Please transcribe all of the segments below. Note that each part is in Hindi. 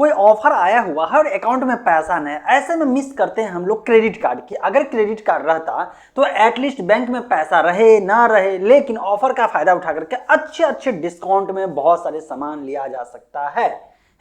कोई ऑफर आया हुआ है और अकाउंट में पैसा नहीं, ऐसे में मिस करते हैं हम लोग क्रेडिट कार्ड की। अगर क्रेडिट कार्ड रहता तो एटलीस्ट बैंक में पैसा रहे ना रहे, लेकिन ऑफर का फायदा उठा करके अच्छे अच्छे डिस्काउंट में बहुत सारे सामान लिया जा सकता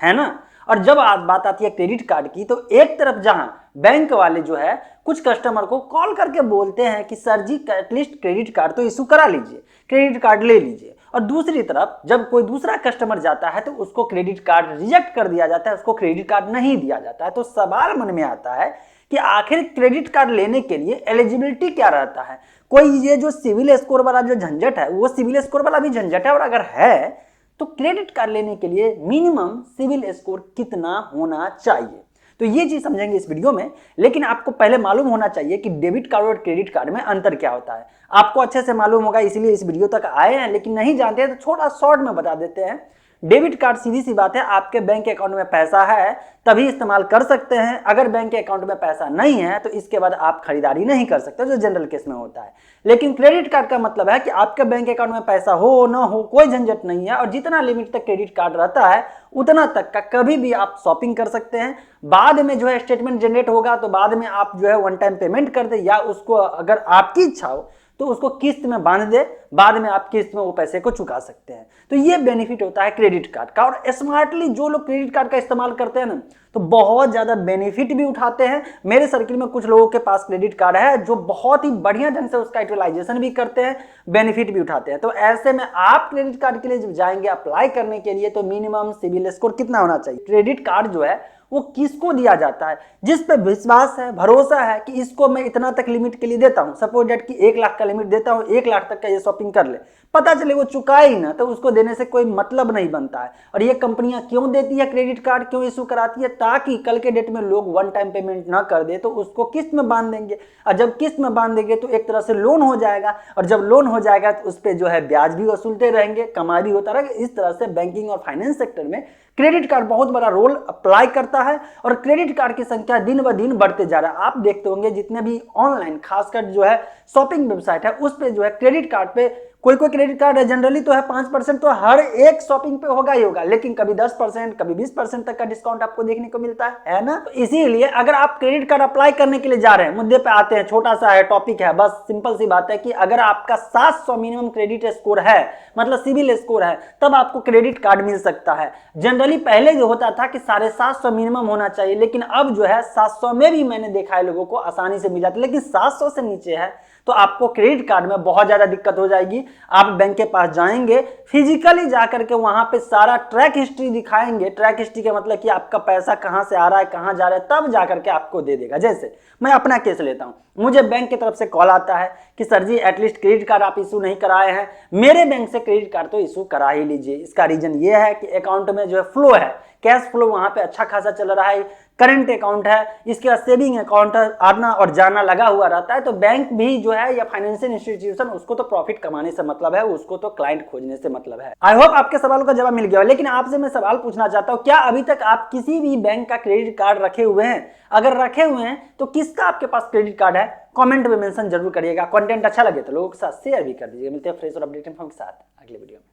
है ना। और जब बात आती है क्रेडिट कार्ड की, तो एक तरफ जहां बैंक वाले जो है कुछ कस्टमर को कॉल करके बोलते हैं कि सर जी एटलीस्ट क्रेडिट कार्ड तो इशू करा लीजिए, क्रेडिट कार्ड ले लीजिए, और दूसरी तरफ जब कोई दूसरा कस्टमर जाता है तो उसको क्रेडिट कार्ड रिजेक्ट कर दिया जाता है, उसको क्रेडिट कार्ड नहीं दिया जाता है। तो सवाल मन में आता है कि आखिर क्रेडिट कार्ड लेने के लिए एलिजिबिलिटी क्या रहता है। कोई ये जो सिविल स्कोर वाला जो झंझट है, वो सिविल स्कोर वाला भी झंझट है, और अगर है तो क्रेडिट कार्ड लेने के लिए मिनिमम सिविल स्कोर कितना होना चाहिए, तो ये चीज समझेंगे इस वीडियो में। लेकिन आपको पहले मालूम होना चाहिए कि डेबिट कार्ड और क्रेडिट कार्ड में अंतर क्या होता है। आपको अच्छे से मालूम होगा इसलिए इस वीडियो तक आए हैं, लेकिन नहीं जानते हैं तो छोटा शॉर्ट में बता देते हैं। डेबिट कार्ड सीधी सी बात है, आपके बैंक अकाउंट में पैसा है तभी इस्तेमाल कर सकते हैं। अगर बैंक अकाउंट में पैसा नहीं है तो इसके बाद आप खरीदारी नहीं कर सकते, जो जनरल केस में होता है। लेकिन क्रेडिट कार्ड का मतलब है कि आपके बैंक अकाउंट में पैसा हो ना हो कोई झंझट नहीं है, और जितना लिमिट तक क्रेडिट कार्ड रहता है उतना तक का कभी भी आप शॉपिंग कर सकते हैं। बाद में जो है स्टेटमेंट जनरेट होगा तो बाद में आप जो है वन टाइम पेमेंट कर दे, या उसको अगर आपकी इच्छा हो तो उसको किस्त में बांध दे, बाद में आप किस्त में वो पैसे को चुका सकते हैं। तो ये बेनिफिट होता है क्रेडिट कार्ड का। और स्मार्टली जो लोग क्रेडिट कार्ड का इस्तेमाल करते हैं ना, तो बहुत ज्यादा बेनिफिट भी उठाते हैं। मेरे सर्किल में कुछ लोगों के पास क्रेडिट कार्ड है जो बहुत ही बढ़िया ढंग से उसका यूटिलाइजेशन भी करते हैं, बेनिफिट भी उठाते हैं। तो ऐसे में आप क्रेडिट कार्ड के लिए जब जाएंगे अप्लाई करने के लिए, तो मिनिमम सिविल स्कोर कितना होना चाहिए। क्रेडिट कार्ड जो है वो किसको दिया जाता है, जिस पे विश्वास है, भरोसा है कि इसको मैं इतना तक लिमिट के लिए देता हूं, सपोज डेट कि 1 लाख का लिमिट देता हूं, 1 लाख तक का ये शॉपिंग कर ले, पता चले वो चुकाए ही ना, तो उसको देने से कोई मतलब नहीं बनता है। और ये कंपनियां क्यों देती है क्रेडिट कार्ड, क्यों इशू कराती है, ताकि कल के डेट में लोग वन टाइम पेमेंट ना कर दे तो उसको किस्त में बांध देंगे, और जब किस्त में बांध देंगे तो एक तरह से लोन हो जाएगा, और जब लोन हो जाएगा तो उस पर जो है ब्याज भी वसूलते रहेंगे, कमाई भी होता रहेगा। इस तरह से बैंकिंग और फाइनेंस सेक्टर में क्रेडिट कार्ड बहुत बड़ा रोल अप्लाई करता है, और क्रेडिट कार्ड की संख्या दिन ब दिन बढ़ते जा रहा है। आप देखते होंगे जितने भी ऑनलाइन खासकर जो है शॉपिंग वेबसाइट है उस पे जो है क्रेडिट कार्ड पे कोई क्रेडिट कार्ड है, जनरली तो है 5% तो हर एक शॉपिंग पे होगा ही होगा, लेकिन कभी 10% कभी 20% तक का डिस्काउंट आपको देखने को मिलता है ना। तो इसीलिए अगर आप क्रेडिट कार्ड अप्लाई करने के लिए जा रहे हैं, मुद्दे पे आते हैं, छोटा सा है टॉपिक है, बस सिंपल सी बात है कि अगर आपका 700 मिनिमम क्रेडिट स्कोर है, मतलब सिविल स्कोर है, तब आपको क्रेडिट कार्ड मिल सकता है। जनरली पहले जो होता था कि 750 मिनिमम होना चाहिए, लेकिन अब जो है 700 में भी मैंने देखा है लोगों को आसानी से मिल जाता है, लेकिन 700 से नीचे है तो आपको क्रेडिट कार्ड में बहुत ज्यादा दिक्कत हो जाएगी। आप बैंक के पास जाएंगे, फिजिकली जाकर के वहां पे सारा ट्रैक हिस्ट्री दिखाएंगे। ट्रैक हिस्ट्री का मतलब कि आपका पैसा कहां से आ रहा है, कहां जा रहा है, तब जाकर के आपको दे देगा। जैसे मैं अपना केस लेता हूं, मुझे बैंक की तरफ से कॉल आता है कि सर जी एटलीस्ट क्रेडिट कार्ड आप इशू नहीं कराए हैं, मेरे बैंक से क्रेडिट कार्ड तो इशू करा ही लीजिए। इसका रीजन ये है कि अकाउंट में जो है फ्लो है, कैश फ्लो वहां पे अच्छा खासा चल रहा है, करंट अकाउंट है, इसके बाद सेविंग अकाउंट आना और जाना लगा हुआ रहता है। तो बैंक भी जो है या फाइनेंशियल इंस्टीट्यूशन, उसको तो प्रॉफिट कमाने से मतलब है, उसको तो क्लाइंट खोजने से मतलब है। आई होप आपके सवालों का जवाब मिल गया। लेकिन आपसे मैं सवाल पूछना चाहता हूं, क्या अभी तक आप किसी भी बैंक का क्रेडिट कार्ड रखे हुए हैं? अगर रखे हुए हैं तो किसका आपके पास क्रेडिट कार्ड है, कमेंट में मेंशन जरूर करिएगा। कंटेंट अच्छा लगे तो लोगों के साथ शेयर भी कर दीजिए। मिलते हैं फ्रेश और अपडेटेड इन्फॉर्मेशन के साथ अगले वीडियो में।